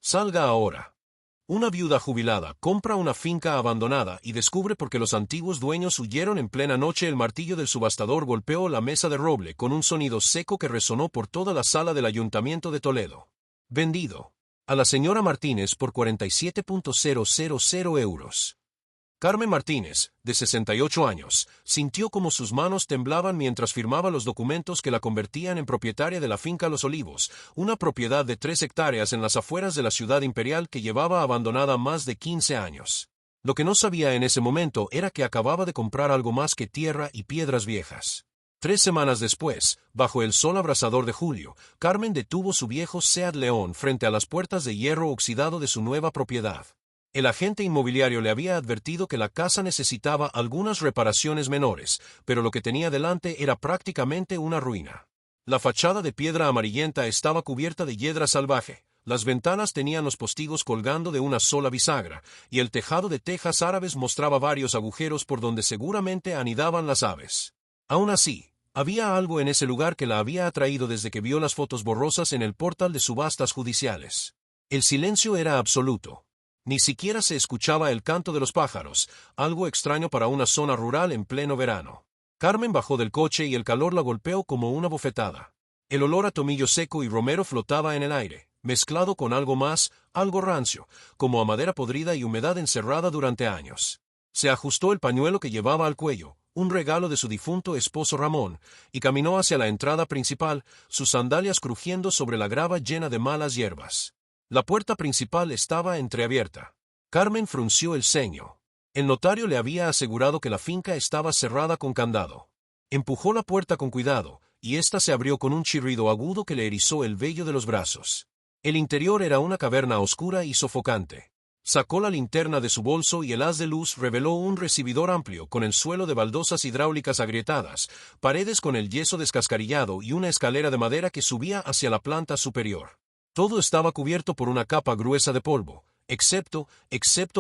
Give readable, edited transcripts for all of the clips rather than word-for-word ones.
Salga ahora. Una viuda jubilada compra una finca abandonada y descubre por qué los antiguos dueños huyeron en plena noche. El martillo del subastador golpeó la mesa de roble con un sonido seco que resonó por toda la sala del Ayuntamiento de Toledo. Vendido a la señora Martínez por 47.000 euros. Carmen Martínez, de 68 años, sintió como sus manos temblaban mientras firmaba los documentos que la convertían en propietaria de la finca Los Olivos, una propiedad de 3 hectáreas en las afueras de la ciudad imperial que llevaba abandonada más de 15 años. Lo que no sabía en ese momento era que acababa de comprar algo más que tierra y piedras viejas. 3 semanas después, bajo el sol abrasador de julio, Carmen detuvo su viejo Seat León frente a las puertas de hierro oxidado de su nueva propiedad. El agente inmobiliario le había advertido que la casa necesitaba algunas reparaciones menores, pero lo que tenía delante era prácticamente una ruina. La fachada de piedra amarillenta estaba cubierta de hiedra salvaje, las ventanas tenían los postigos colgando de una sola bisagra, y el tejado de tejas árabes mostraba varios agujeros por donde seguramente anidaban las aves. Aún así, había algo en ese lugar que la había atraído desde que vio las fotos borrosas en el portal de subastas judiciales. El silencio era absoluto. Ni siquiera se escuchaba el canto de los pájaros, algo extraño para una zona rural en pleno verano. Carmen bajó del coche y el calor la golpeó como una bofetada. El olor a tomillo seco y romero flotaba en el aire, mezclado con algo más, algo rancio, como a madera podrida y humedad encerrada durante años. Se ajustó el pañuelo que llevaba al cuello, un regalo de su difunto esposo Ramón, y caminó hacia la entrada principal, sus sandalias crujiendo sobre la grava llena de malas hierbas. La puerta principal estaba entreabierta. Carmen frunció el ceño. El notario le había asegurado que la finca estaba cerrada con candado. Empujó la puerta con cuidado, y ésta se abrió con un chirrido agudo que le erizó el vello de los brazos. El interior era una caverna oscura y sofocante. Sacó la linterna de su bolso y el haz de luz reveló un recibidor amplio con el suelo de baldosas hidráulicas agrietadas, paredes con el yeso descascarillado y una escalera de madera que subía hacia la planta superior. Todo estaba cubierto por una capa gruesa de polvo, excepto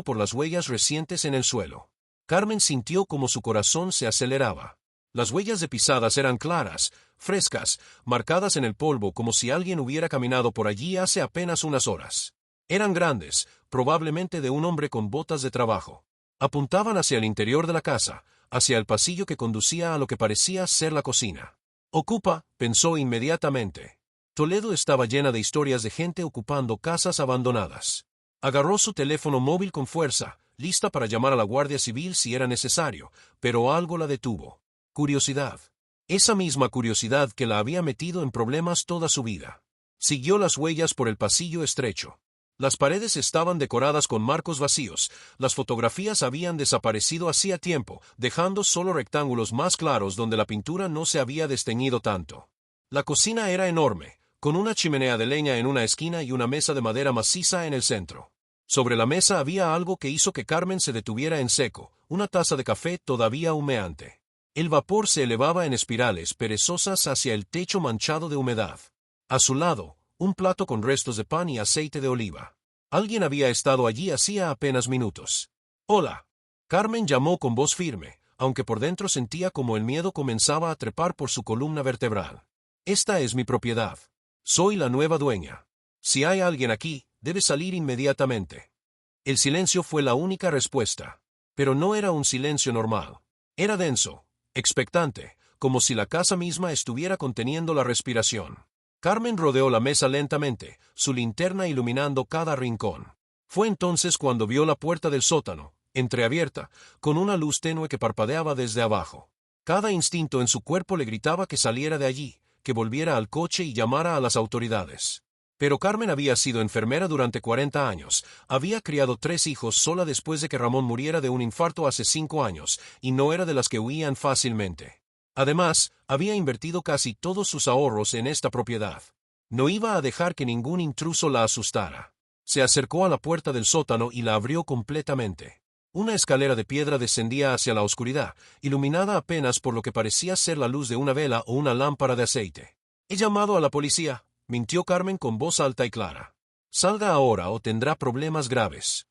por las huellas recientes en el suelo. Carmen sintió como su corazón se aceleraba. Las huellas de pisadas eran claras, frescas, marcadas en el polvo como si alguien hubiera caminado por allí hace apenas unas horas. Eran grandes, probablemente de un hombre con botas de trabajo. Apuntaban hacia el interior de la casa, hacia el pasillo que conducía a lo que parecía ser la cocina. Ocupa, pensó inmediatamente. Toledo estaba llena de historias de gente ocupando casas abandonadas. Agarró su teléfono móvil con fuerza, lista para llamar a la Guardia Civil si era necesario, pero algo la detuvo. Curiosidad. Esa misma curiosidad que la había metido en problemas toda su vida. Siguió las huellas por el pasillo estrecho. Las paredes estaban decoradas con marcos vacíos, las fotografías habían desaparecido hacía tiempo, dejando solo rectángulos más claros donde la pintura no se había desteñido tanto. La cocina era enorme, con una chimenea de leña en una esquina y una mesa de madera maciza en el centro. Sobre la mesa había algo que hizo que Carmen se detuviera en seco, una taza de café todavía humeante. El vapor se elevaba en espirales perezosas hacia el techo manchado de humedad. A su lado, un plato con restos de pan y aceite de oliva. Alguien había estado allí hacía apenas minutos. «Hola». Carmen llamó con voz firme, aunque por dentro sentía como el miedo comenzaba a trepar por su columna vertebral. «Esta es mi propiedad. Soy la nueva dueña. Si hay alguien aquí, debe salir inmediatamente». El silencio fue la única respuesta. Pero no era un silencio normal. Era denso, expectante, como si la casa misma estuviera conteniendo la respiración. Carmen rodeó la mesa lentamente, su linterna iluminando cada rincón. Fue entonces cuando vio la puerta del sótano, entreabierta, con una luz tenue que parpadeaba desde abajo. Cada instinto en su cuerpo le gritaba que saliera de allí, que volviera al coche y llamara a las autoridades. Pero Carmen había sido enfermera durante 40 años, había criado 3 hijos sola después de que Ramón muriera de un infarto hace 5 años, y no era de las que huían fácilmente. Además, había invertido casi todos sus ahorros en esta propiedad. No iba a dejar que ningún intruso la asustara. Se acercó a la puerta del sótano y la abrió completamente. Una escalera de piedra descendía hacia la oscuridad, iluminada apenas por lo que parecía ser la luz de una vela o una lámpara de aceite. «He llamado a la policía», mintió Carmen con voz alta y clara. «Salga ahora o tendrá problemas graves».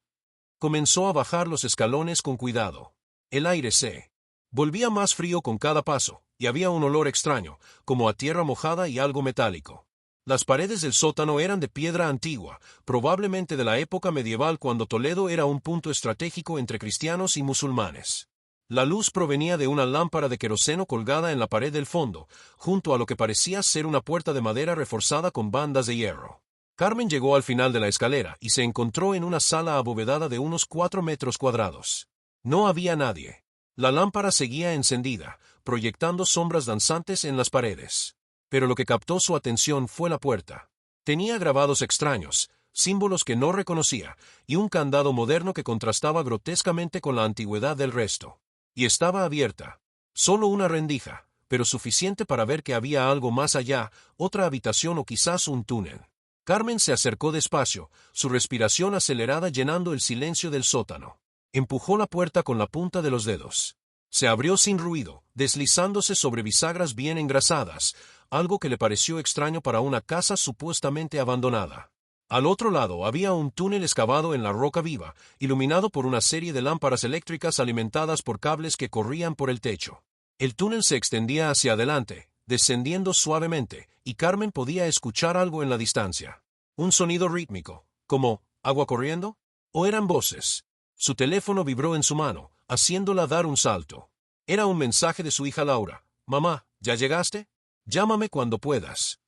Comenzó a bajar los escalones con cuidado. El aire se volvía más frío con cada paso, y había un olor extraño, como a tierra mojada y algo metálico. Las paredes del sótano eran de piedra antigua, probablemente de la época medieval cuando Toledo era un punto estratégico entre cristianos y musulmanes. La luz provenía de una lámpara de queroseno colgada en la pared del fondo, junto a lo que parecía ser una puerta de madera reforzada con bandas de hierro. Carmen llegó al final de la escalera y se encontró en una sala abovedada de unos 4 metros cuadrados. No había nadie. La lámpara seguía encendida, proyectando sombras danzantes en las paredes. Pero lo que captó su atención fue la puerta. Tenía grabados extraños, símbolos que no reconocía, y un candado moderno que contrastaba grotescamente con la antigüedad del resto. Y estaba abierta. Solo una rendija, pero suficiente para ver que había algo más allá, otra habitación o quizás un túnel. Carmen se acercó despacio, su respiración acelerada llenando el silencio del sótano. Empujó la puerta con la punta de los dedos. Se abrió sin ruido, deslizándose sobre bisagras bien engrasadas, algo que le pareció extraño para una casa supuestamente abandonada. Al otro lado había un túnel excavado en la roca viva, iluminado por una serie de lámparas eléctricas alimentadas por cables que corrían por el techo. El túnel se extendía hacia adelante, descendiendo suavemente, y Carmen podía escuchar algo en la distancia. Un sonido rítmico, como agua corriendo, o eran voces. Su teléfono vibró en su mano, haciéndola dar un salto. Era un mensaje de su hija Laura. «Mamá, ¿ya llegaste? Llámame cuando puedas».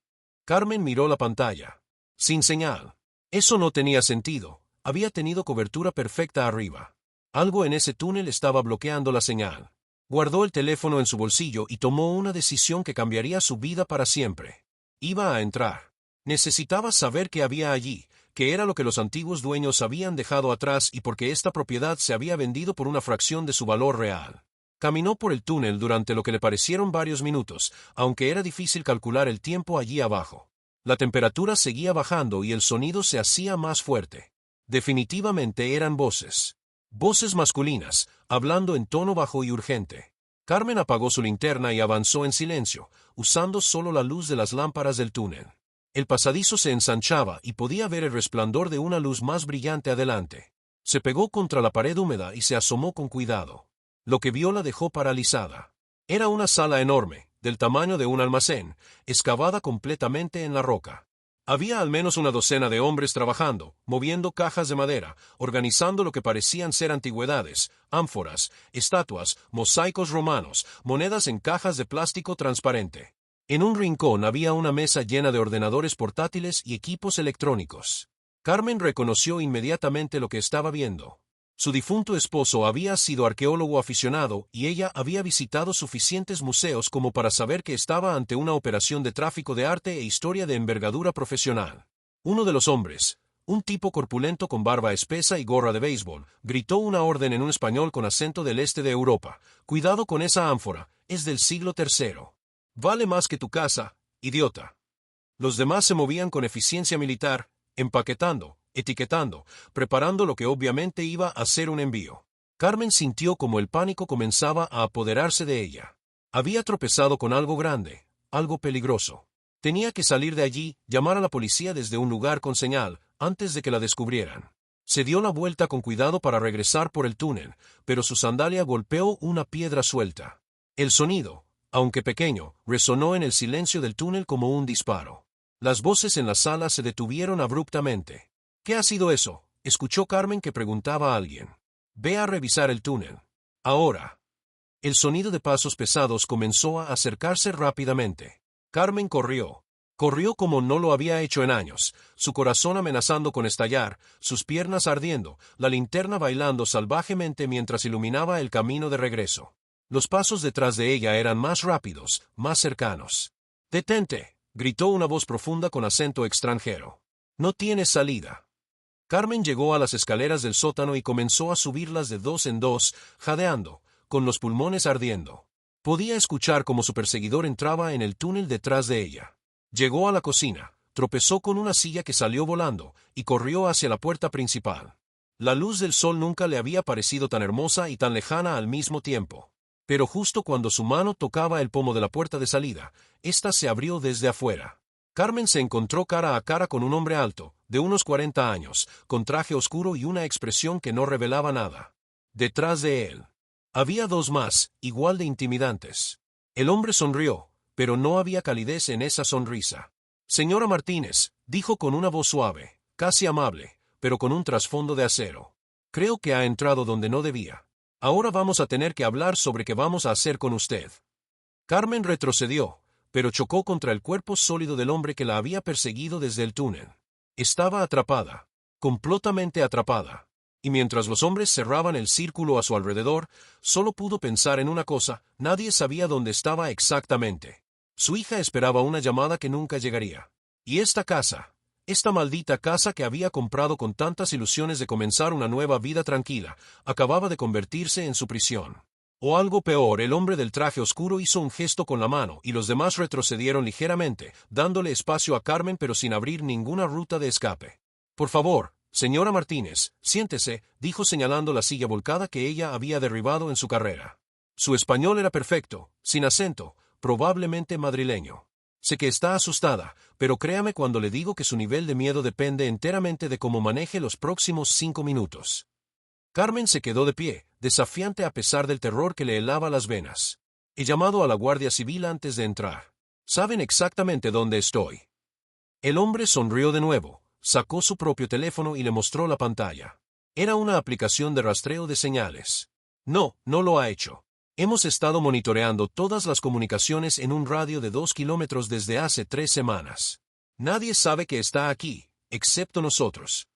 Carmen miró la pantalla. Sin señal. Eso no tenía sentido. Había tenido cobertura perfecta arriba. Algo en ese túnel estaba bloqueando la señal. Guardó el teléfono en su bolsillo y tomó una decisión que cambiaría su vida para siempre. Iba a entrar. Necesitaba saber qué había allí, qué era lo que los antiguos dueños habían dejado atrás y por qué esta propiedad se había vendido por una fracción de su valor real. Caminó por el túnel durante lo que le parecieron varios minutos, aunque era difícil calcular el tiempo allí abajo. La temperatura seguía bajando y el sonido se hacía más fuerte. Definitivamente eran voces. Voces masculinas, hablando en tono bajo y urgente. Carmen apagó su linterna y avanzó en silencio, usando solo la luz de las lámparas del túnel. El pasadizo se ensanchaba y podía ver el resplandor de una luz más brillante adelante. Se pegó contra la pared húmeda y se asomó con cuidado. Lo que vio la dejó paralizada. Era una sala enorme, del tamaño de un almacén, excavada completamente en la roca. Había al menos una docena de hombres trabajando, moviendo cajas de madera, organizando lo que parecían ser antigüedades, ánforas, estatuas, mosaicos romanos, monedas en cajas de plástico transparente. En un rincón había una mesa llena de ordenadores portátiles y equipos electrónicos. Carmen reconoció inmediatamente lo que estaba viendo. Su difunto esposo había sido arqueólogo aficionado y ella había visitado suficientes museos como para saber que estaba ante una operación de tráfico de arte e historia de envergadura profesional. Uno de los hombres, un tipo corpulento con barba espesa y gorra de béisbol, gritó una orden en un español con acento del este de Europa. «Cuidado con esa ánfora, es del siglo III. Vale más que tu casa, idiota». Los demás se movían con eficiencia militar, empaquetando, etiquetando, preparando lo que obviamente iba a ser un envío. Carmen sintió como el pánico comenzaba a apoderarse de ella. Había tropezado con algo grande, algo peligroso. Tenía que salir de allí, llamar a la policía desde un lugar con señal, antes de que la descubrieran. Se dio la vuelta con cuidado para regresar por el túnel, pero su sandalia golpeó una piedra suelta. El sonido, aunque pequeño, resonó en el silencio del túnel como un disparo. Las voces en la sala se detuvieron abruptamente. «¿Qué ha sido eso?», escuchó Carmen que preguntaba a alguien. «Ve a revisar el túnel. Ahora». El sonido de pasos pesados comenzó a acercarse rápidamente. Carmen corrió. Corrió como no lo había hecho en años, su corazón amenazando con estallar, sus piernas ardiendo, la linterna bailando salvajemente mientras iluminaba el camino de regreso. Los pasos detrás de ella eran más rápidos, más cercanos. «¡Detente!», gritó una voz profunda con acento extranjero. «No tienes salida». Carmen llegó a las escaleras del sótano y comenzó a subirlas de dos en dos, jadeando, con los pulmones ardiendo. Podía escuchar cómo su perseguidor entraba en el túnel detrás de ella. Llegó a la cocina, tropezó con una silla que salió volando, y corrió hacia la puerta principal. La luz del sol nunca le había parecido tan hermosa y tan lejana al mismo tiempo. Pero justo cuando su mano tocaba el pomo de la puerta de salida, ésta se abrió desde afuera. Carmen se encontró cara a cara con un hombre alto, de unos 40 años, con traje oscuro y una expresión que no revelaba nada. Detrás de él había dos más, igual de intimidantes. El hombre sonrió, pero no había calidez en esa sonrisa. Señora Martínez, dijo con una voz suave, casi amable, pero con un trasfondo de acero. Creo que ha entrado donde no debía. Ahora vamos a tener que hablar sobre qué vamos a hacer con usted. Carmen retrocedió, pero chocó contra el cuerpo sólido del hombre que la había perseguido desde el túnel. Estaba atrapada, completamente atrapada. Y mientras los hombres cerraban el círculo a su alrededor, solo pudo pensar en una cosa: nadie sabía dónde estaba exactamente. Su hija esperaba una llamada que nunca llegaría. Y esta casa, esta maldita casa que había comprado con tantas ilusiones de comenzar una nueva vida tranquila, acababa de convertirse en su prisión. O algo peor, el hombre del traje oscuro hizo un gesto con la mano y los demás retrocedieron ligeramente, dándole espacio a Carmen pero sin abrir ninguna ruta de escape. Por favor, señora Martínez, siéntese, dijo señalando la silla volcada que ella había derribado en su carrera. Su español era perfecto, sin acento, probablemente madrileño. Sé que está asustada, pero créame cuando le digo que su nivel de miedo depende enteramente de cómo maneje los próximos 5 minutos. Carmen se quedó de pie, desafiante a pesar del terror que le helaba las venas. He llamado a la Guardia Civil antes de entrar. Saben exactamente dónde estoy. El hombre sonrió de nuevo, sacó su propio teléfono y le mostró la pantalla. Era una aplicación de rastreo de señales. No, no lo ha hecho. Hemos estado monitoreando todas las comunicaciones en un radio de 2 kilómetros desde hace 3 semanas. Nadie sabe que está aquí, excepto nosotros.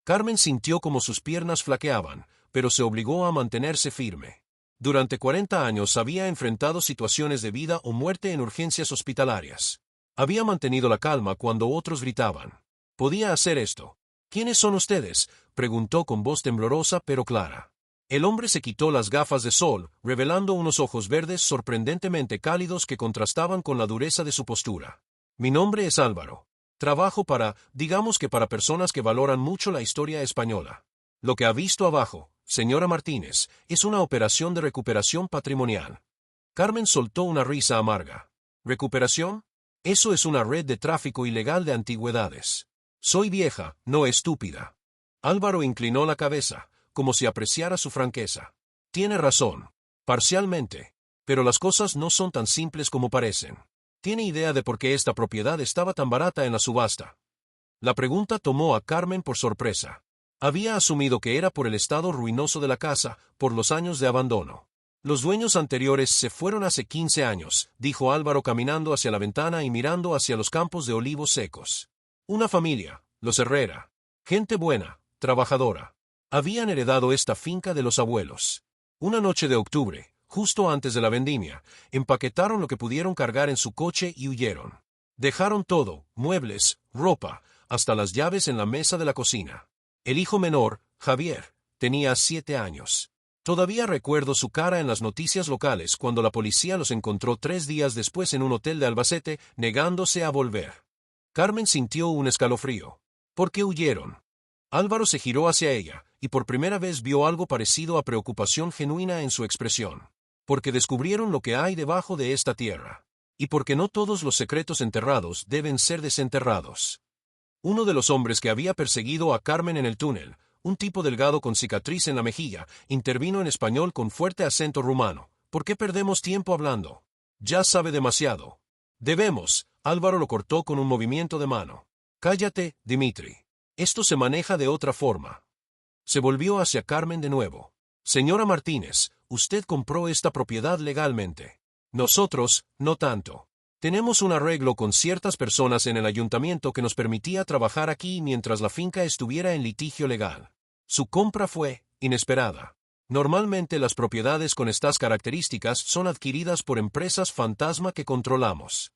Carmen sintió como sus piernas flaqueaban, pero se obligó a mantenerse firme. Durante 40 años había enfrentado situaciones de vida o muerte en urgencias hospitalarias. Había mantenido la calma cuando otros gritaban. Podía hacer esto. ¿Quiénes son ustedes?, preguntó con voz temblorosa pero clara. El hombre se quitó las gafas de sol, revelando unos ojos verdes sorprendentemente cálidos que contrastaban con la dureza de su postura. Mi nombre es Álvaro. Trabajo digamos que para personas que valoran mucho la historia española. Lo que ha visto abajo, señora Martínez, es una operación de recuperación patrimonial. Carmen soltó una risa amarga. ¿Recuperación? Eso es una red de tráfico ilegal de antigüedades. Soy vieja, no estúpida. Álvaro inclinó la cabeza, como si apreciara su franqueza. Tiene razón. Parcialmente. Pero las cosas no son tan simples como parecen. ¿Tiene idea de por qué esta propiedad estaba tan barata en la subasta? La pregunta tomó a Carmen por sorpresa. Había asumido que era por el estado ruinoso de la casa, por los años de abandono. Los dueños anteriores se fueron hace 15 años, dijo Álvaro caminando hacia la ventana y mirando hacia los campos de olivos secos. Una familia, los Herrera. Gente buena, trabajadora. Habían heredado esta finca de los abuelos. Una noche de octubre, justo antes de la vendimia, empaquetaron lo que pudieron cargar en su coche y huyeron. Dejaron todo, muebles, ropa, hasta las llaves en la mesa de la cocina. El hijo menor, Javier, tenía 7 años. Todavía recuerdo su cara en las noticias locales cuando la policía los encontró 3 días después en un hotel de Albacete, negándose a volver. Carmen sintió un escalofrío. ¿Por qué huyeron? Álvaro se giró hacia ella, y por primera vez vio algo parecido a preocupación genuina en su expresión. Porque descubrieron lo que hay debajo de esta tierra. Y porque no todos los secretos enterrados deben ser desenterrados. Uno de los hombres que había perseguido a Carmen en el túnel, un tipo delgado con cicatriz en la mejilla, intervino en español con fuerte acento rumano. ¿Por qué perdemos tiempo hablando? Ya sabe demasiado. Debemos, Álvaro lo cortó con un movimiento de mano. Cállate, Dimitri. Esto se maneja de otra forma. Se volvió hacia Carmen de nuevo. Señora Martínez, usted compró esta propiedad legalmente. Nosotros, no tanto. Tenemos un arreglo con ciertas personas en el ayuntamiento que nos permitía trabajar aquí mientras la finca estuviera en litigio legal. Su compra fue inesperada. Normalmente las propiedades con estas características son adquiridas por empresas fantasma que controlamos.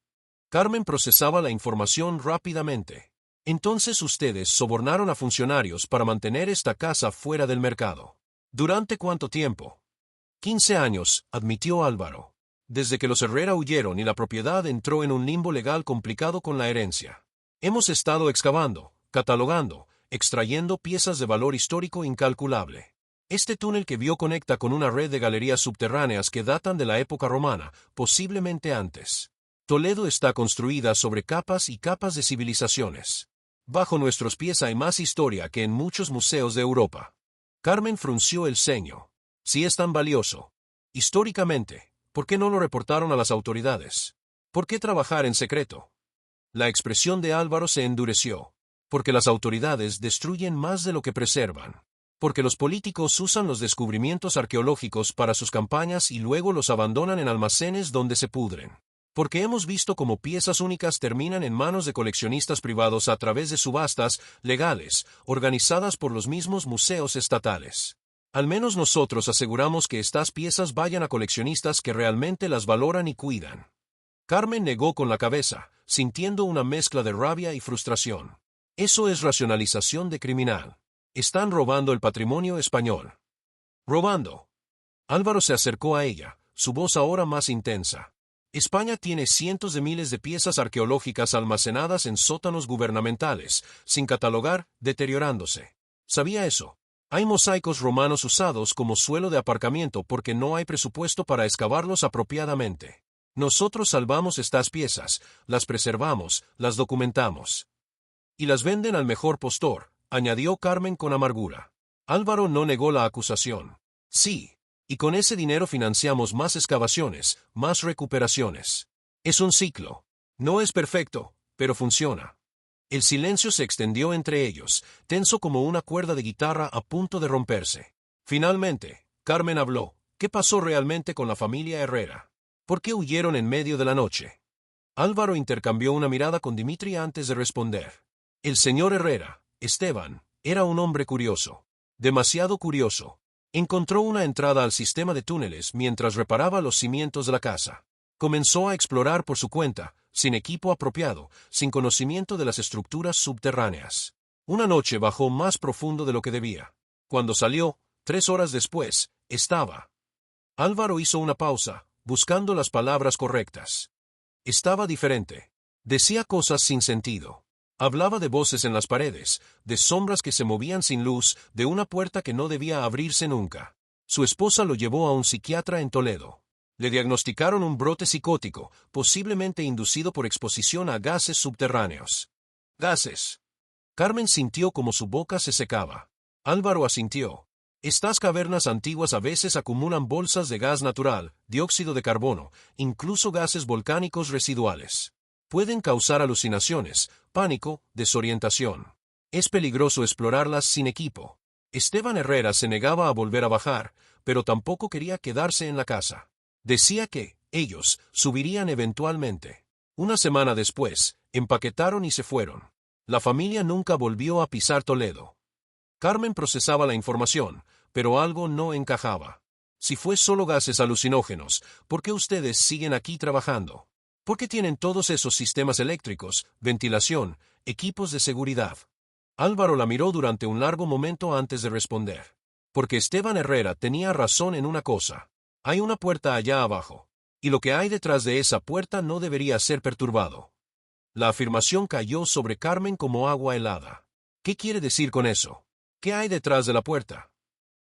Carmen procesaba la información rápidamente. Entonces ustedes sobornaron a funcionarios para mantener esta casa fuera del mercado. ¿Durante cuánto tiempo? 15 años, admitió Álvaro. Desde que los Herrera huyeron y la propiedad entró en un limbo legal complicado con la herencia. Hemos estado excavando, catalogando, extrayendo piezas de valor histórico incalculable. Este túnel que vio conecta con una red de galerías subterráneas que datan de la época romana, posiblemente antes. Toledo está construida sobre capas y capas de civilizaciones. Bajo nuestros pies hay más historia que en muchos museos de Europa. Carmen frunció el ceño. Si es tan valioso. Históricamente, ¿por qué no lo reportaron a las autoridades? ¿Por qué trabajar en secreto? La expresión de Álvaro se endureció. Porque las autoridades destruyen más de lo que preservan. Porque los políticos usan los descubrimientos arqueológicos para sus campañas y luego los abandonan en almacenes donde se pudren. Porque hemos visto cómo piezas únicas terminan en manos de coleccionistas privados a través de subastas legales, organizadas por los mismos museos estatales. Al menos nosotros aseguramos que estas piezas vayan a coleccionistas que realmente las valoran y cuidan. Carmen negó con la cabeza, sintiendo una mezcla de rabia y frustración. Eso es racionalización de criminal. Están robando el patrimonio español. ¿Robando? Álvaro se acercó a ella, su voz ahora más intensa. España tiene cientos de miles de piezas arqueológicas almacenadas en sótanos gubernamentales, sin catalogar, deteriorándose. ¿Sabía eso? Hay mosaicos romanos usados como suelo de aparcamiento porque no hay presupuesto para excavarlos apropiadamente. Nosotros salvamos estas piezas, las preservamos, las documentamos. Y las venden al mejor postor, añadió Carmen con amargura. Álvaro no negó la acusación. Sí. Y con ese dinero financiamos más excavaciones, más recuperaciones. Es un ciclo. No es perfecto, pero funciona. El silencio se extendió entre ellos, tenso como una cuerda de guitarra a punto de romperse. Finalmente, Carmen habló. ¿Qué pasó realmente con la familia Herrera? ¿Por qué huyeron en medio de la noche? Álvaro intercambió una mirada con Dimitri antes de responder. El señor Herrera, Esteban, era un hombre curioso. Demasiado curioso. Encontró una entrada al sistema de túneles mientras reparaba los cimientos de la casa. Comenzó a explorar por su cuenta, sin equipo apropiado, sin conocimiento de las estructuras subterráneas. Una noche bajó más profundo de lo que debía. Cuando salió, 3 horas después, estaba. Álvaro hizo una pausa, buscando las palabras correctas. Estaba diferente. Decía cosas sin sentido. Hablaba de voces en las paredes, de sombras que se movían sin luz, de una puerta que no debía abrirse nunca. Su esposa lo llevó a un psiquiatra en Toledo. Le diagnosticaron un brote psicótico, posiblemente inducido por exposición a gases subterráneos. Gases. Carmen sintió como su boca se secaba. Álvaro asintió. Estas cavernas antiguas a veces acumulan bolsas de gas natural, dióxido de carbono, incluso gases volcánicos residuales. Pueden causar alucinaciones, pánico, desorientación. Es peligroso explorarlas sin equipo. Esteban Herrera se negaba a volver a bajar, pero tampoco quería quedarse en la casa. Decía que, ellos, subirían eventualmente. Una semana después, empaquetaron y se fueron. La familia nunca volvió a pisar Toledo. Carmen procesaba la información, pero algo no encajaba. Si fue solo gases alucinógenos, ¿por qué ustedes siguen aquí trabajando? ¿Por qué tienen todos esos sistemas eléctricos, ventilación, equipos de seguridad? Álvaro la miró durante un largo momento antes de responder. Porque Esteban Herrera tenía razón en una cosa. Hay una puerta allá abajo. Y lo que hay detrás de esa puerta no debería ser perturbado. La afirmación cayó sobre Carmen como agua helada. ¿Qué quiere decir con eso? ¿Qué hay detrás de la puerta?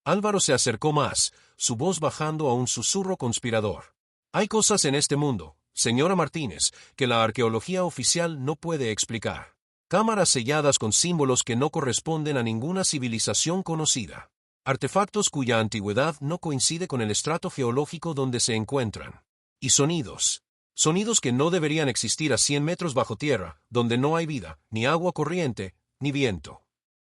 Álvaro se acercó más, su voz bajando a un susurro conspirador. Hay cosas en este mundo, señora Martínez, que la arqueología oficial no puede explicar. Cámaras selladas con símbolos que no corresponden a ninguna civilización conocida. Artefactos cuya antigüedad no coincide con el estrato geológico donde se encuentran. Y sonidos. Sonidos que no deberían existir a 100 metros bajo tierra, donde no hay vida, ni agua corriente, ni viento.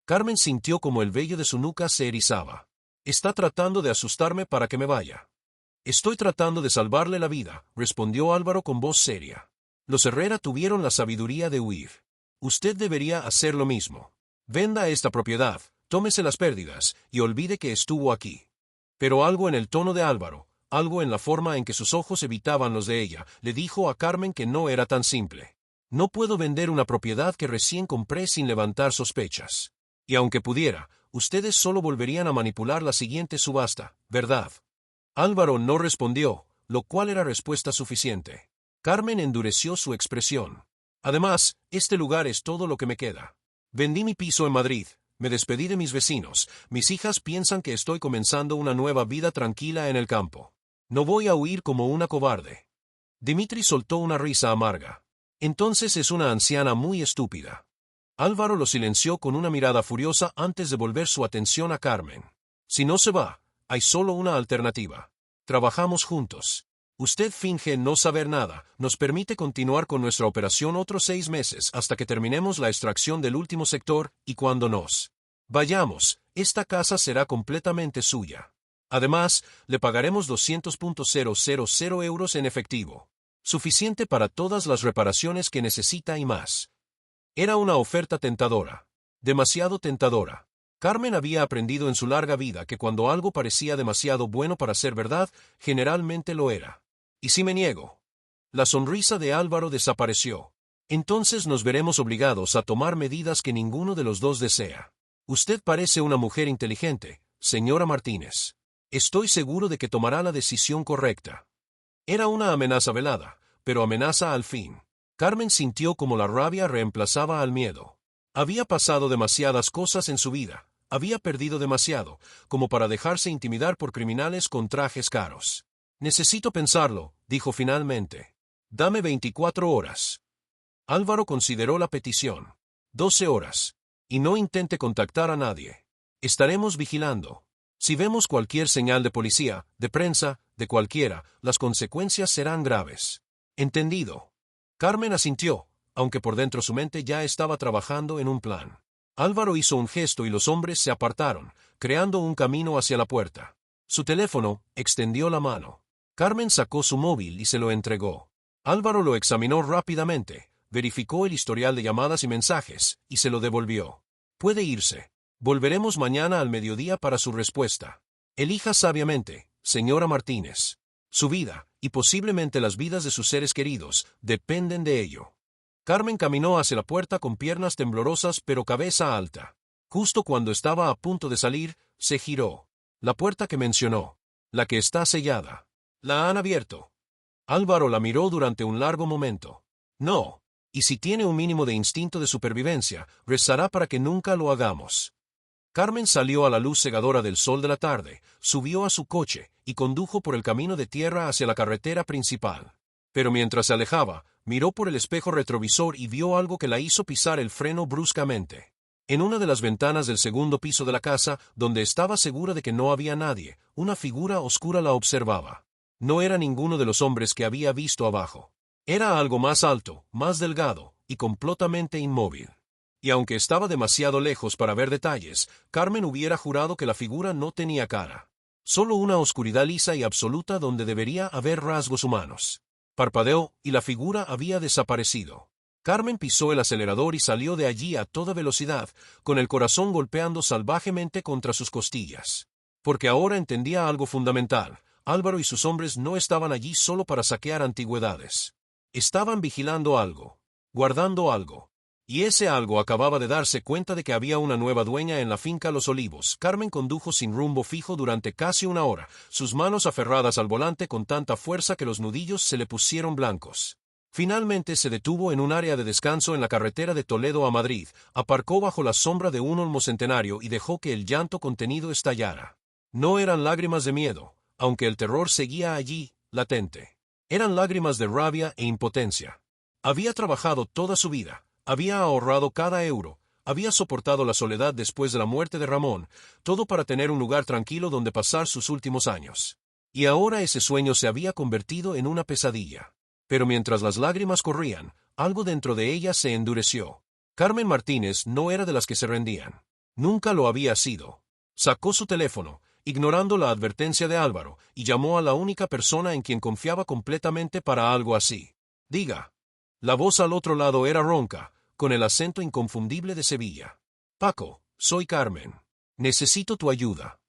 Carmen sintió como el vello de su nuca se erizaba. Está tratando de asustarme para que me vaya. Estoy tratando de salvarle la vida, respondió Álvaro con voz seria. Los Herrera tuvieron la sabiduría de huir. Usted debería hacer lo mismo. Venda esta propiedad, tómese las pérdidas, y olvide que estuvo aquí. Pero algo en el tono de Álvaro, algo en la forma en que sus ojos evitaban los de ella, le dijo a Carmen que no era tan simple. No puedo vender una propiedad que recién compré sin levantar sospechas. Y aunque pudiera, ustedes solo volverían a manipular la siguiente subasta, ¿verdad? Álvaro no respondió, lo cual era respuesta suficiente. Carmen endureció su expresión. Además, este lugar es todo lo que me queda. Vendí mi piso en Madrid, me despedí de mis vecinos, mis hijas piensan que estoy comenzando una nueva vida tranquila en el campo. No voy a huir como una cobarde. Dimitri soltó una risa amarga. Entonces es una anciana muy estúpida. Álvaro lo silenció con una mirada furiosa antes de volver su atención a Carmen. Si no se va, hay solo una alternativa. Trabajamos juntos. Usted finge no saber nada, nos permite continuar con nuestra operación otros 6 meses hasta que terminemos la extracción del último sector, y cuando nos vayamos, esta casa será completamente suya. Además, le pagaremos 200.000 euros en efectivo. Suficiente para todas las reparaciones que necesita y más. Era una oferta tentadora. Demasiado tentadora. Carmen había aprendido en su larga vida que cuando algo parecía demasiado bueno para ser verdad, generalmente lo era. ¿Y si me niego? La sonrisa de Álvaro desapareció. Entonces nos veremos obligados a tomar medidas que ninguno de los dos desea. Usted parece una mujer inteligente, señora Martínez. Estoy seguro de que tomará la decisión correcta. Era una amenaza velada, pero amenaza al fin. Carmen sintió como la rabia reemplazaba al miedo. Había pasado demasiadas cosas en su vida, había perdido demasiado, como para dejarse intimidar por criminales con trajes caros. Necesito pensarlo, dijo finalmente. Dame 24 horas. Álvaro consideró la petición. 12 horas. Y no intente contactar a nadie. Estaremos vigilando. Si vemos cualquier señal de policía, de prensa, de cualquiera, las consecuencias serán graves. ¿Entendido? Carmen asintió, aunque por dentro su mente ya estaba trabajando en un plan. Álvaro hizo un gesto y los hombres se apartaron, creando un camino hacia la puerta. Su teléfono, extendió la mano. Carmen sacó su móvil y se lo entregó. Álvaro lo examinó rápidamente, verificó el historial de llamadas y mensajes, y se lo devolvió. Puede irse. Volveremos mañana al mediodía para su respuesta. Elija sabiamente, señora Martínez. Su vida, y posiblemente las vidas de sus seres queridos, dependen de ello. Carmen caminó hacia la puerta con piernas temblorosas pero cabeza alta. Justo cuando estaba a punto de salir, se giró. La puerta que mencionó. La que está sellada. ¿La han abierto? Álvaro la miró durante un largo momento. No. Y si tiene un mínimo de instinto de supervivencia, rezará para que nunca lo hagamos. Carmen salió a la luz cegadora del sol de la tarde, subió a su coche, y condujo por el camino de tierra hacia la carretera principal. Pero mientras se alejaba, miró por el espejo retrovisor y vio algo que la hizo pisar el freno bruscamente. En una de las ventanas del segundo piso de la casa, donde estaba segura de que no había nadie, una figura oscura la observaba. No era ninguno de los hombres que había visto abajo. Era algo más alto, más delgado, y completamente inmóvil. Y aunque estaba demasiado lejos para ver detalles, Carmen hubiera jurado que la figura no tenía cara. Solo una oscuridad lisa y absoluta donde debería haber rasgos humanos. Parpadeó, y la figura había desaparecido. Carmen pisó el acelerador y salió de allí a toda velocidad, con el corazón golpeando salvajemente contra sus costillas. Porque ahora entendía algo fundamental. Álvaro y sus hombres no estaban allí solo para saquear antigüedades. Estaban vigilando algo, guardando algo. Y ese algo acababa de darse cuenta de que había una nueva dueña en la finca Los Olivos. Carmen condujo sin rumbo fijo durante casi una hora, sus manos aferradas al volante con tanta fuerza que los nudillos se le pusieron blancos. Finalmente se detuvo en un área de descanso en la carretera de Toledo a Madrid, aparcó bajo la sombra de un olmo centenario y dejó que el llanto contenido estallara. No eran lágrimas de miedo, aunque el terror seguía allí, latente. Eran lágrimas de rabia e impotencia. Había trabajado toda su vida. Había ahorrado cada euro, había soportado la soledad después de la muerte de Ramón, todo para tener un lugar tranquilo donde pasar sus últimos años. Y ahora ese sueño se había convertido en una pesadilla. Pero mientras las lágrimas corrían, algo dentro de ella se endureció. Carmen Martínez no era de las que se rendían. Nunca lo había sido. Sacó su teléfono, ignorando la advertencia de Álvaro, y llamó a la única persona en quien confiaba completamente para algo así. Diga. La voz al otro lado era ronca, con el acento inconfundible de Sevilla. Paco, soy Carmen. Necesito tu ayuda.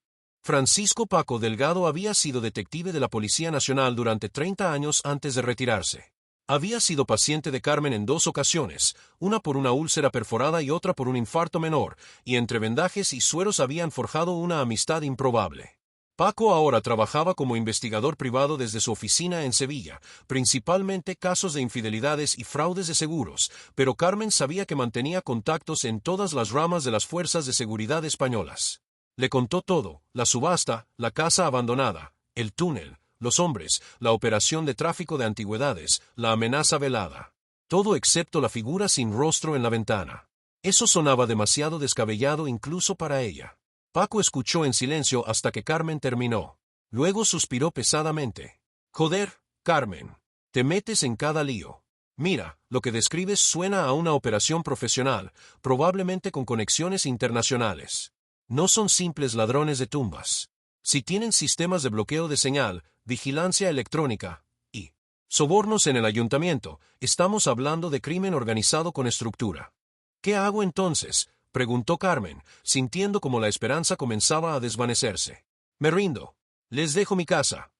Francisco Paco Delgado había sido detective de la Policía Nacional durante 30 años antes de retirarse. Había sido paciente de Carmen en 2 ocasiones, una por una úlcera perforada y otra por un infarto menor, y entre vendajes y sueros habían forjado una amistad improbable. Paco ahora trabajaba como investigador privado desde su oficina en Sevilla, principalmente casos de infidelidades y fraudes de seguros, pero Carmen sabía que mantenía contactos en todas las ramas de las fuerzas de seguridad españolas. Le contó todo, la subasta, la casa abandonada, el túnel, los hombres, la operación de tráfico de antigüedades, la amenaza velada. Todo excepto la figura sin rostro en la ventana. Eso sonaba demasiado descabellado incluso para ella. Paco escuchó en silencio hasta que Carmen terminó. Luego suspiró pesadamente. Joder, Carmen. Te metes en cada lío. Mira, lo que describes suena a una operación profesional, probablemente con conexiones internacionales. No son simples ladrones de tumbas. Si tienen sistemas de bloqueo de señal, vigilancia electrónica y sobornos en el ayuntamiento, estamos hablando de crimen organizado con estructura. ¿Qué hago entonces?, preguntó Carmen, sintiendo como la esperanza comenzaba a desvanecerse. Me rindo. Les dejo mi casa.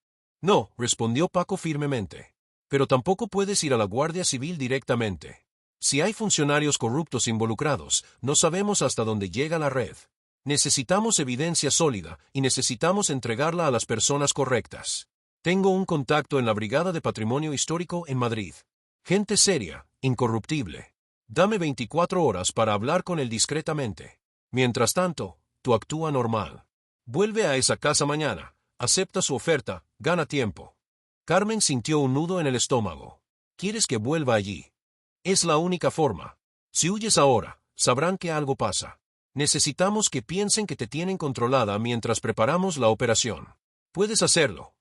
No, respondió Paco firmemente. Pero tampoco puedes ir a la Guardia Civil directamente. Si hay funcionarios corruptos involucrados, no sabemos hasta dónde llega la red. Necesitamos evidencia sólida y necesitamos entregarla a las personas correctas. Tengo un contacto en la Brigada de Patrimonio Histórico en Madrid. Gente seria, incorruptible. Dame 24 horas para hablar con él discretamente. Mientras tanto, tú actúa normal. Vuelve a esa casa mañana, acepta su oferta, gana tiempo. Carmen sintió un nudo en el estómago. ¿Quieres que vuelva allí? Es la única forma. Si huyes ahora, sabrán que algo pasa. Necesitamos que piensen que te tienen controlada mientras preparamos la operación. Puedes hacerlo.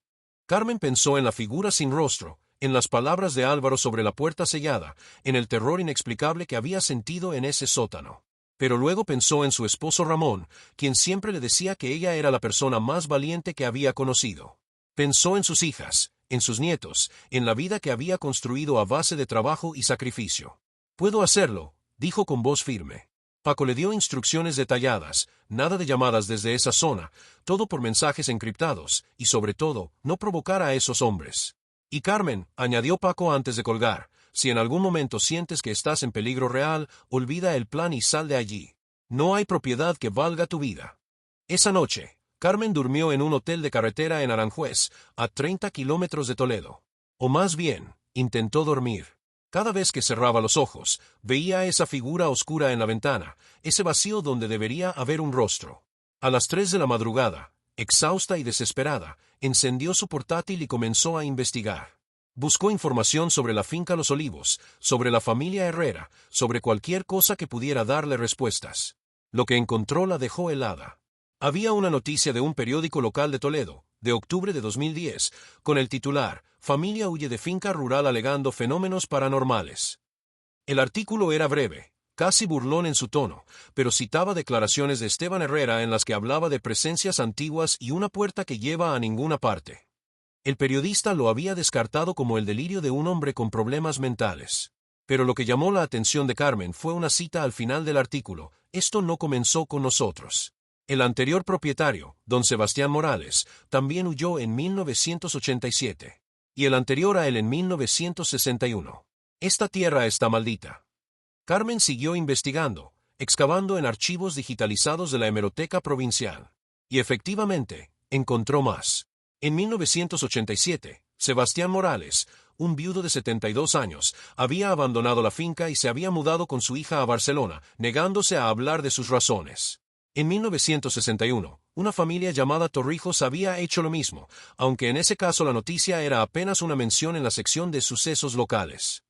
Carmen pensó en la figura sin rostro, en las palabras de Álvaro sobre la puerta sellada, en el terror inexplicable que había sentido en ese sótano. Pero luego pensó en su esposo Ramón, quien siempre le decía que ella era la persona más valiente que había conocido. Pensó en sus hijas, en sus nietos, en la vida que había construido a base de trabajo y sacrificio. «Puedo hacerlo», dijo con voz firme. Paco le dio instrucciones detalladas, nada de llamadas desde esa zona, todo por mensajes encriptados, y sobre todo, no provocar a esos hombres. Y Carmen, añadió Paco antes de colgar, si en algún momento sientes que estás en peligro real, olvida el plan y sal de allí. No hay propiedad que valga tu vida. Esa noche, Carmen durmió en un hotel de carretera en Aranjuez, a 30 kilómetros de Toledo. O más bien, intentó dormir. Cada vez que cerraba los ojos, veía esa figura oscura en la ventana, ese vacío donde debería haber un rostro. A las 3 de la madrugada, exhausta y desesperada, encendió su portátil y comenzó a investigar. Buscó información sobre la finca Los Olivos, sobre la familia Herrera, sobre cualquier cosa que pudiera darle respuestas. Lo que encontró la dejó helada. Había una noticia de un periódico local de Toledo, de octubre de 2010, con el titular, «Familia huye de finca rural alegando fenómenos paranormales». El artículo era breve, casi burlón en su tono, pero citaba declaraciones de Esteban Herrera en las que hablaba de presencias antiguas y una puerta que lleva a ninguna parte. El periodista lo había descartado como el delirio de un hombre con problemas mentales. Pero lo que llamó la atención de Carmen fue una cita al final del artículo: «Esto no comenzó con nosotros. El anterior propietario, don Sebastián Morales, también huyó en 1987. Y el anterior a él en 1961. Esta tierra está maldita». Carmen siguió investigando, excavando en archivos digitalizados de la hemeroteca provincial. Y efectivamente, encontró más. En 1987, Sebastián Morales, un viudo de 72 años, había abandonado la finca y se había mudado con su hija a Barcelona, negándose a hablar de sus razones. En 1961, una familia llamada Torrijos había hecho lo mismo, aunque en ese caso la noticia era apenas una mención en la sección de sucesos locales.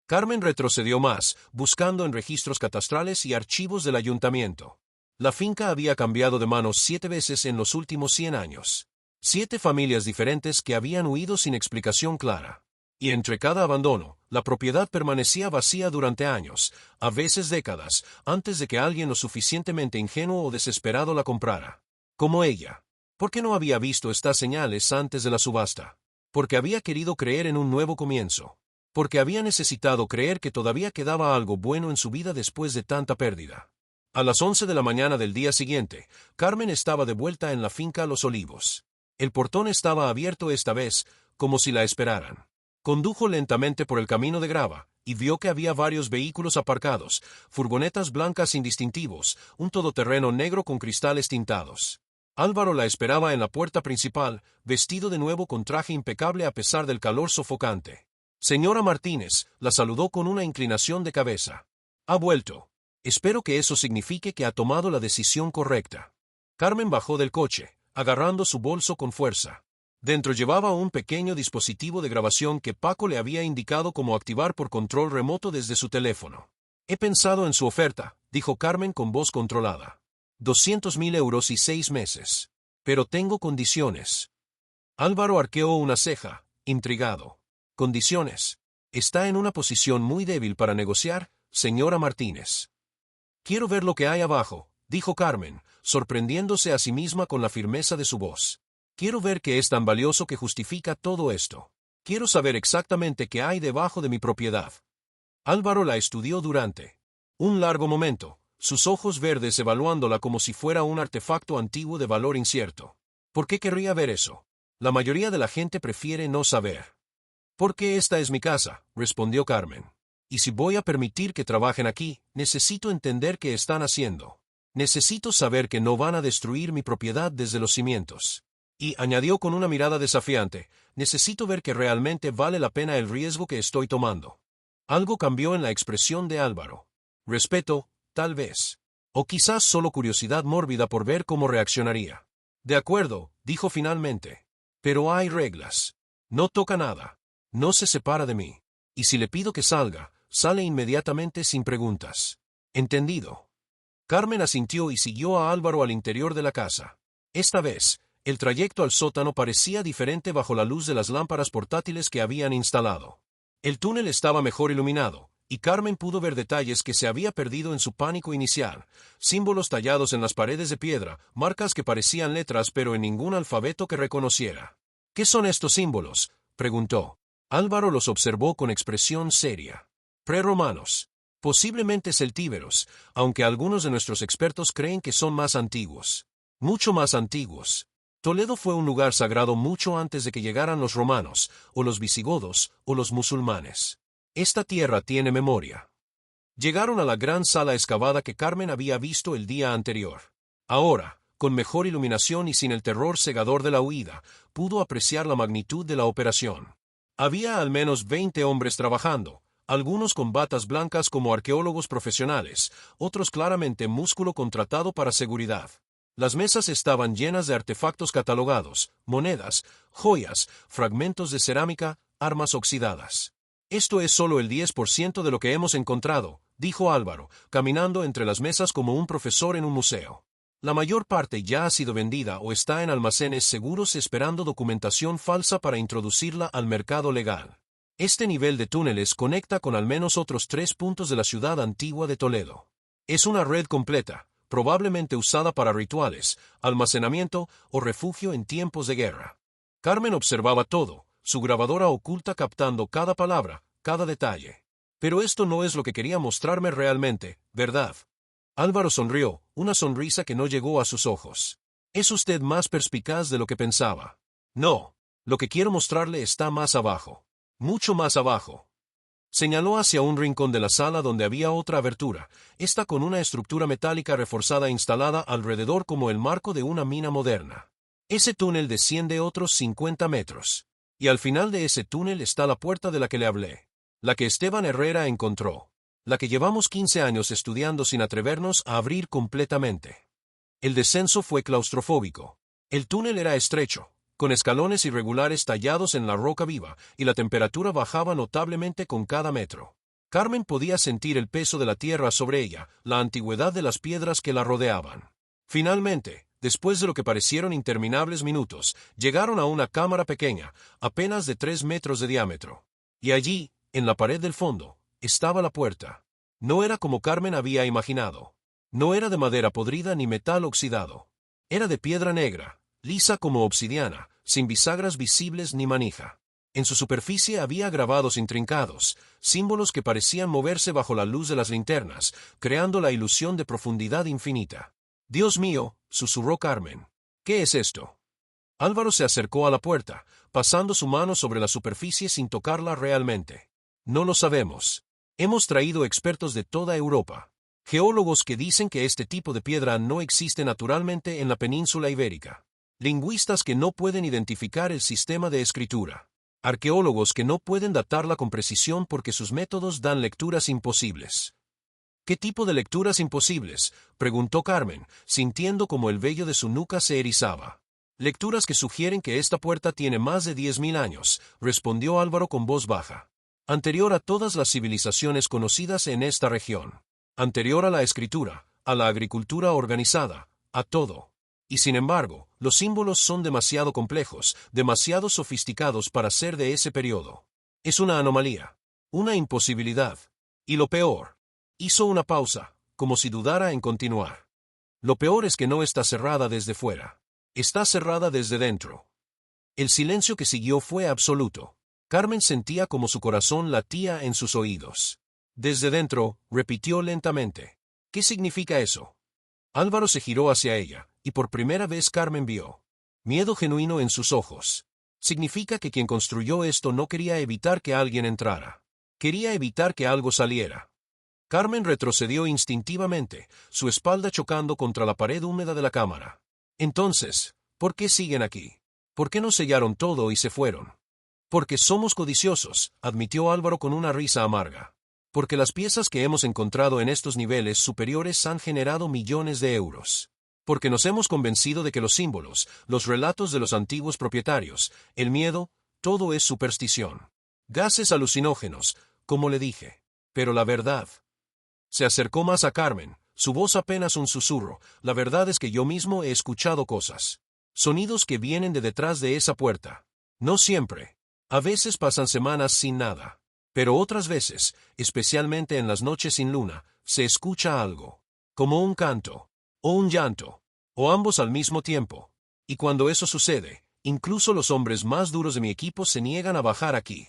Carmen retrocedió más, buscando en registros catastrales y archivos del ayuntamiento. La finca había cambiado de manos 7 veces en los últimos 100 años. 7 familias diferentes que habían huido sin explicación clara. Y entre cada abandono, la propiedad permanecía vacía durante años, a veces décadas, antes de que alguien lo suficientemente ingenuo o desesperado la comprara. Como ella. ¿Por qué no había visto estas señales antes de la subasta? Porque había querido creer en un nuevo comienzo. Porque había necesitado creer que todavía quedaba algo bueno en su vida después de tanta pérdida. A las 11 de la mañana del día siguiente, Carmen estaba de vuelta en la finca Los Olivos. El portón estaba abierto esta vez, como si la esperaran. Condujo lentamente por el camino de grava, y vio que había varios vehículos aparcados, furgonetas blancas sin distintivos, un todoterreno negro con cristales tintados. Álvaro la esperaba en la puerta principal, vestido de nuevo con traje impecable a pesar del calor sofocante. «Señora Martínez», la saludó con una inclinación de cabeza. «Ha vuelto. Espero que eso signifique que ha tomado la decisión correcta». Carmen bajó del coche, agarrando su bolso con fuerza. Dentro llevaba un pequeño dispositivo de grabación que Paco le había indicado cómo activar por control remoto desde su teléfono. «He pensado en su oferta», dijo Carmen con voz controlada. 200.000 euros y 6 meses. Pero tengo condiciones. Álvaro arqueó una ceja, intrigado. Condiciones. Está en una posición muy débil para negociar, señora Martínez. Quiero ver lo que hay abajo, dijo Carmen, sorprendiéndose a sí misma con la firmeza de su voz. Quiero ver qué es tan valioso que justifica todo esto. Quiero saber exactamente qué hay debajo de mi propiedad. Álvaro la estudió durante un largo momento, sus ojos verdes evaluándola como si fuera un artefacto antiguo de valor incierto. ¿Por qué querría ver eso? La mayoría de la gente prefiere no saber. Porque esta es mi casa, respondió Carmen. Y si voy a permitir que trabajen aquí, necesito entender qué están haciendo. Necesito saber que no van a destruir mi propiedad desde los cimientos. Y añadió con una mirada desafiante, necesito ver que realmente vale la pena el riesgo que estoy tomando. Algo cambió en la expresión de Álvaro. Respeto, tal vez. O quizás solo curiosidad mórbida por ver cómo reaccionaría. De acuerdo, dijo finalmente. Pero hay reglas. No toca nada. No se separa de mí. Y si le pido que salga, sale inmediatamente sin preguntas. ¿Entendido? Carmen asintió y siguió a Álvaro al interior de la casa. Esta vez, el trayecto al sótano parecía diferente bajo la luz de las lámparas portátiles que habían instalado. El túnel estaba mejor iluminado, y Carmen pudo ver detalles que se había perdido en su pánico inicial, símbolos tallados en las paredes de piedra, marcas que parecían letras pero en ningún alfabeto que reconociera. ¿Qué son estos símbolos?, preguntó. Álvaro los observó con expresión seria. Prerromanos. Posiblemente celtíberos, aunque algunos de nuestros expertos creen que son más antiguos. Mucho más antiguos. Toledo fue un lugar sagrado mucho antes de que llegaran los romanos, o los visigodos, o los musulmanes. Esta tierra tiene memoria. Llegaron a la gran sala excavada que Carmen había visto el día anterior. Ahora, con mejor iluminación y sin el terror cegador de la huida, pudo apreciar la magnitud de la operación. Había al menos 20 hombres trabajando, algunos con batas blancas como arqueólogos profesionales, otros claramente músculo contratado para seguridad. Las mesas estaban llenas de artefactos catalogados, monedas, joyas, fragmentos de cerámica, armas oxidadas. Esto es solo el 10% de lo que hemos encontrado, dijo Álvaro, caminando entre las mesas como un profesor en un museo. La mayor parte ya ha sido vendida o está en almacenes seguros esperando documentación falsa para introducirla al mercado legal. Este nivel de túneles conecta con al menos otros 3 puntos de la ciudad antigua de Toledo. Es una red completa, probablemente usada para rituales, almacenamiento o refugio en tiempos de guerra. Carmen observaba todo, su grabadora oculta captando cada palabra, cada detalle. Pero esto no es lo que quería mostrarme realmente, ¿verdad? Álvaro sonrió, una sonrisa que no llegó a sus ojos. Es usted más perspicaz de lo que pensaba. No, lo que quiero mostrarle está más abajo. Mucho más abajo. Señaló hacia un rincón de la sala donde había otra abertura, esta con una estructura metálica reforzada instalada alrededor como el marco de una mina moderna. Ese túnel desciende otros 50 metros. Y al final de ese túnel está la puerta de la que le hablé. La que Esteban Herrera encontró. La que llevamos 15 años estudiando sin atrevernos a abrir completamente. El descenso fue claustrofóbico. El túnel era estrecho, con escalones irregulares tallados en la roca viva, y la temperatura bajaba notablemente con cada metro. Carmen podía sentir el peso de la tierra sobre ella, la antigüedad de las piedras que la rodeaban. Finalmente, después de lo que parecieron interminables minutos, llegaron a una cámara pequeña, apenas de 3 metros de diámetro. Y allí, en la pared del fondo, estaba la puerta. No era como Carmen había imaginado. No era de madera podrida ni metal oxidado. Era de piedra negra, lisa como obsidiana, sin bisagras visibles ni manija. En su superficie había grabados intrincados, símbolos que parecían moverse bajo la luz de las linternas, creando la ilusión de profundidad infinita. «Dios mío», susurró Carmen. «¿Qué es esto?» Álvaro se acercó a la puerta, pasando su mano sobre la superficie sin tocarla realmente. «No lo sabemos. Hemos traído expertos de toda Europa. Geólogos que dicen que este tipo de piedra no existe naturalmente en la península ibérica. Lingüistas que no pueden identificar el sistema de escritura. Arqueólogos que no pueden datarla con precisión porque sus métodos dan lecturas imposibles». «¿Qué tipo de lecturas imposibles?», preguntó Carmen, sintiendo como el vello de su nuca se erizaba. «Lecturas que sugieren que esta puerta tiene más de 10.000 años», respondió Álvaro con voz baja. «Anterior a todas las civilizaciones conocidas en esta región. Anterior a la escritura, a la agricultura organizada, a todo. Y sin embargo, Los símbolos son demasiado complejos, demasiado sofisticados para ser de ese periodo. Es una anomalía. Una imposibilidad. Y lo peor. Hizo una pausa, como si dudara en continuar. Lo peor es que no está cerrada desde fuera. Está cerrada desde dentro. El silencio que siguió fue absoluto. Carmen sentía como su corazón latía en sus oídos. Desde dentro, repitió lentamente. ¿Qué significa eso? Álvaro se giró hacia ella, y por primera vez Carmen vio miedo genuino en sus ojos. Significa que quien construyó esto no quería evitar que alguien entrara. Quería evitar que algo saliera. Carmen retrocedió instintivamente, su espalda chocando contra la pared húmeda de la cámara. Entonces, ¿por qué siguen aquí? ¿Por qué no sellaron todo y se fueron? Porque somos codiciosos, admitió Álvaro con una risa amarga. Porque las piezas que hemos encontrado en estos niveles superiores han generado millones de euros. Porque nos hemos convencido de que los símbolos, los relatos de los antiguos propietarios, el miedo, todo es superstición. Gases alucinógenos, como le dije. Pero la verdad. Se acercó más a Carmen, su voz apenas un susurro. La verdad es que yo mismo he escuchado cosas. Sonidos que vienen de detrás de esa puerta. No siempre. A veces pasan semanas sin nada. Pero otras veces, especialmente en las noches sin luna, se escucha algo. Como un canto. O un llanto. O ambos al mismo tiempo. Y cuando eso sucede, incluso los hombres más duros de mi equipo se niegan a bajar aquí.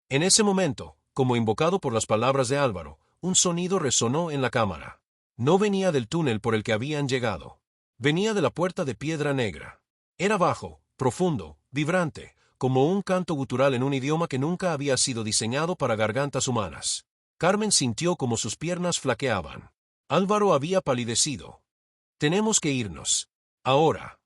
En ese momento, como invocado por las palabras de Álvaro, un sonido resonó en la cámara. No venía del túnel por el que habían llegado. Venía de la puerta de piedra negra. Era bajo, profundo, vibrante, como un canto gutural en un idioma que nunca había sido diseñado para gargantas humanas. Carmen sintió como sus piernas flaqueaban. Álvaro había palidecido. Tenemos que irnos. Ahora.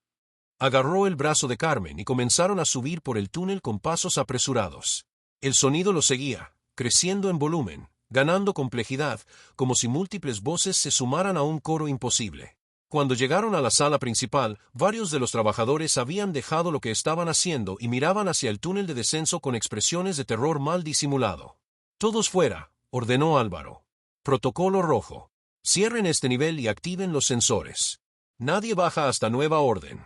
Agarró el brazo de Carmen y comenzaron a subir por el túnel con pasos apresurados. El sonido lo seguía, creciendo en volumen, ganando complejidad, como si múltiples voces se sumaran a un coro imposible. Cuando llegaron a la sala principal, varios de los trabajadores habían dejado lo que estaban haciendo y miraban hacia el túnel de descenso con expresiones de terror mal disimulado. Todos fuera, ordenó Álvaro. Protocolo rojo. Cierren este nivel y activen los sensores. Nadie baja hasta nueva orden.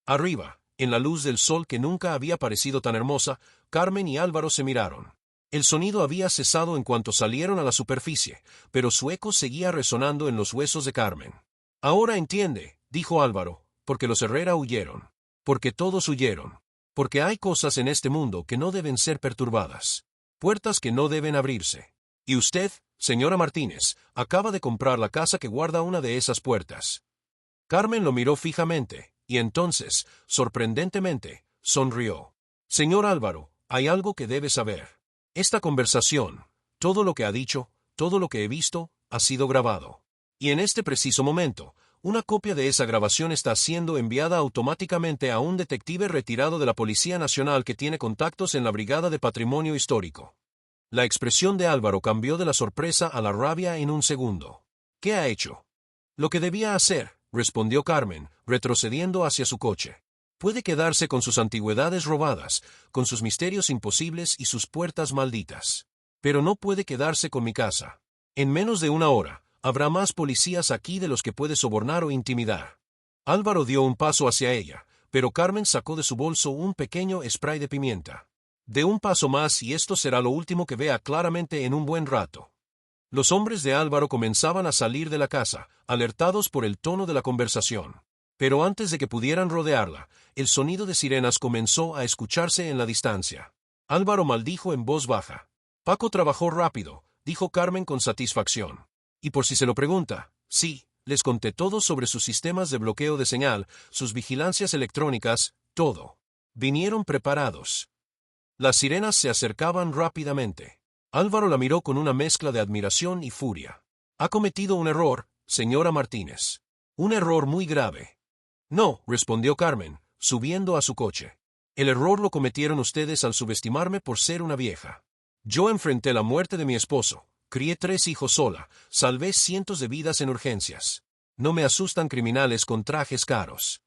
Arriba, en la luz del sol que nunca había parecido tan hermosa, Carmen y Álvaro se miraron. El sonido había cesado en cuanto salieron a la superficie, pero su eco seguía resonando en los huesos de Carmen. Ahora entiende, dijo Álvaro, porque los Herrera huyeron. Porque todos huyeron. Porque hay cosas en este mundo que no deben ser perturbadas. Puertas que no deben abrirse. Y usted, señora Martínez, acaba de comprar la casa que guarda una de esas puertas. Carmen lo miró fijamente, y entonces, sorprendentemente, sonrió. Señor Álvaro, hay algo que debe saber. Esta conversación, todo lo que ha dicho, todo lo que he visto, ha sido grabado. Y en este preciso momento, una copia de esa grabación está siendo enviada automáticamente a un detective retirado de la Policía Nacional que tiene contactos en la Brigada de Patrimonio Histórico. La expresión de Álvaro cambió de la sorpresa a la rabia en un segundo. ¿Qué ha hecho? Lo que debía hacer, respondió Carmen, retrocediendo hacia su coche. Puede quedarse con sus antigüedades robadas, con sus misterios imposibles y sus puertas malditas. Pero no puede quedarse con mi casa. En menos de una hora, habrá más policías aquí de los que puede sobornar o intimidar. Álvaro dio un paso hacia ella, pero Carmen sacó de su bolso un pequeño spray de pimienta. De un paso más y esto será lo último que vea claramente en un buen rato. Los hombres de Álvaro comenzaban a salir de la casa, alertados por el tono de la conversación. Pero antes de que pudieran rodearla, el sonido de sirenas comenzó a escucharse en la distancia. Álvaro maldijo en voz baja. Paco trabajó rápido, dijo Carmen con satisfacción. Y por si se lo pregunta, sí, les conté todo sobre sus sistemas de bloqueo de señal, sus vigilancias electrónicas, todo. Vinieron preparados. Las sirenas se acercaban rápidamente. Álvaro la miró con una mezcla de admiración y furia. Ha cometido un error, señora Martínez. Un error muy grave. No, respondió Carmen, subiendo a su coche. El error lo cometieron ustedes al subestimarme por ser una vieja. Yo enfrenté la muerte de mi esposo. Crié 3 hijos sola, salvé cientos de vidas en urgencias. No me asustan criminales con trajes caros.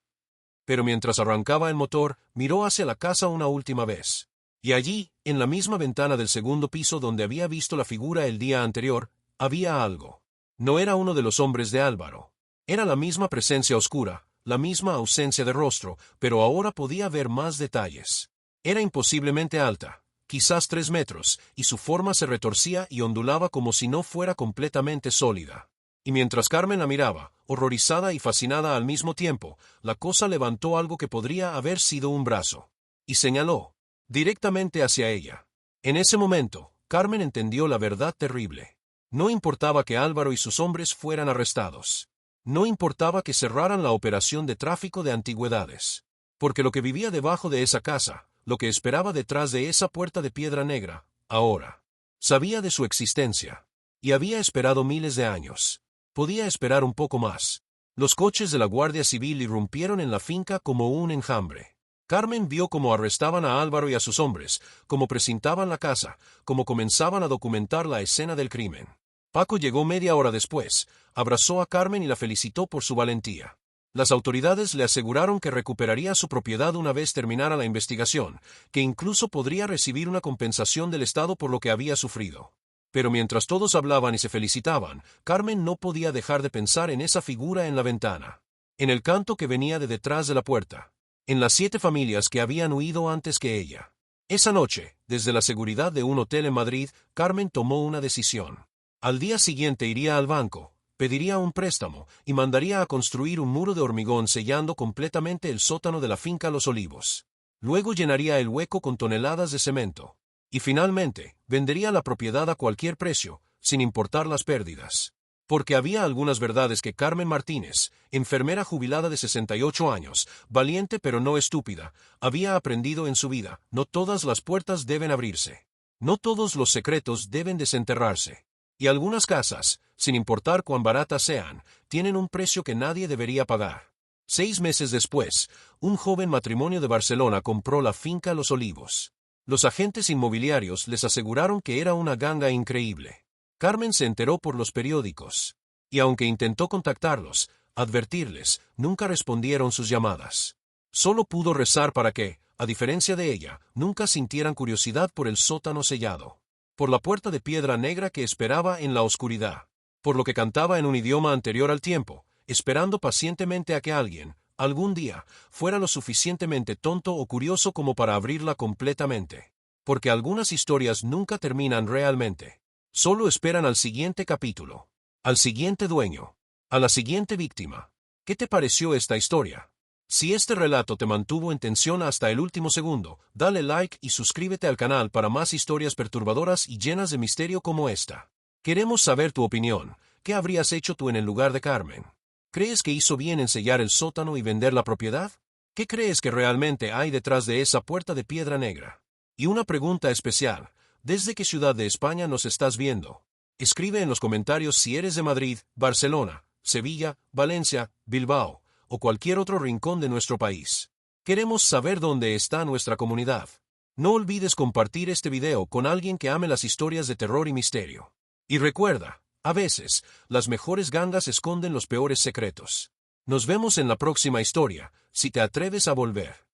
Pero mientras arrancaba el motor, miró hacia la casa una última vez. Y allí, en la misma ventana del segundo piso donde había visto la figura el día anterior, había algo. No era uno de los hombres de Álvaro. Era la misma presencia oscura, la misma ausencia de rostro, pero ahora podía ver más detalles. Era imposiblemente alta, quizás 3 metros, y su forma se retorcía y ondulaba como si no fuera completamente sólida. Y mientras Carmen la miraba, horrorizada y fascinada al mismo tiempo, la cosa levantó algo que podría haber sido un brazo. Y señaló directamente hacia ella. En ese momento, Carmen entendió la verdad terrible. No importaba que Álvaro y sus hombres fueran arrestados. No importaba que cerraran la operación de tráfico de antigüedades. Porque lo que vivía debajo de esa casa, lo que esperaba detrás de esa puerta de piedra negra, ahora, sabía de su existencia. Y había esperado miles de años. Podía esperar un poco más. Los coches de la Guardia Civil irrumpieron en la finca como un enjambre. Carmen vio cómo arrestaban a Álvaro y a sus hombres, cómo precintaban la casa, cómo comenzaban a documentar la escena del crimen. Paco llegó media hora después, abrazó a Carmen y la felicitó por su valentía. Las autoridades le aseguraron que recuperaría su propiedad una vez terminara la investigación, que incluso podría recibir una compensación del Estado por lo que había sufrido. Pero mientras todos hablaban y se felicitaban, Carmen no podía dejar de pensar en esa figura en la ventana, en el canto que venía de detrás de la puerta, en las 7 familias que habían huido antes que ella. Esa noche, desde la seguridad de un hotel en Madrid, Carmen tomó una decisión. Al día siguiente iría al banco, pediría un préstamo y mandaría a construir un muro de hormigón sellando completamente el sótano de la finca Los Olivos. Luego llenaría el hueco con toneladas de cemento. Y finalmente, vendería la propiedad a cualquier precio, sin importar las pérdidas. Porque había algunas verdades que Carmen Martínez, enfermera jubilada de 68 años, valiente pero no estúpida, había aprendido en su vida. No todas las puertas deben abrirse. No todos los secretos deben desenterrarse. Y algunas casas, sin importar cuán baratas sean, tienen un precio que nadie debería pagar. 6 meses después, un joven matrimonio de Barcelona compró la finca Los Olivos. Los agentes inmobiliarios les aseguraron que era una ganga increíble. Carmen se enteró por los periódicos. Y aunque intentó contactarlos, advertirles, nunca respondieron sus llamadas. Solo pudo rezar para que, a diferencia de ella, nunca sintieran curiosidad por el sótano sellado. Por la puerta de piedra negra que esperaba en la oscuridad. Por lo que cantaba en un idioma anterior al tiempo, esperando pacientemente a que alguien, algún día, fuera lo suficientemente tonto o curioso como para abrirla completamente. Porque algunas historias nunca terminan realmente. Solo esperan al siguiente capítulo, al siguiente dueño, a la siguiente víctima. ¿Qué te pareció esta historia? Si este relato te mantuvo en tensión hasta el último segundo, dale like y suscríbete al canal para más historias perturbadoras y llenas de misterio como esta. Queremos saber tu opinión. ¿Qué habrías hecho tú en el lugar de Carmen? ¿Crees que hizo bien en sellar el sótano y vender la propiedad? ¿Qué crees que realmente hay detrás de esa puerta de piedra negra? Y una pregunta especial. ¿Desde qué ciudad de España nos estás viendo? Escribe en los comentarios si eres de Madrid, Barcelona, Sevilla, Valencia, Bilbao, o cualquier otro rincón de nuestro país. Queremos saber dónde está nuestra comunidad. No olvides compartir este video con alguien que ame las historias de terror y misterio. Y recuerda, a veces, las mejores gangas esconden los peores secretos. Nos vemos en la próxima historia, si te atreves a volver.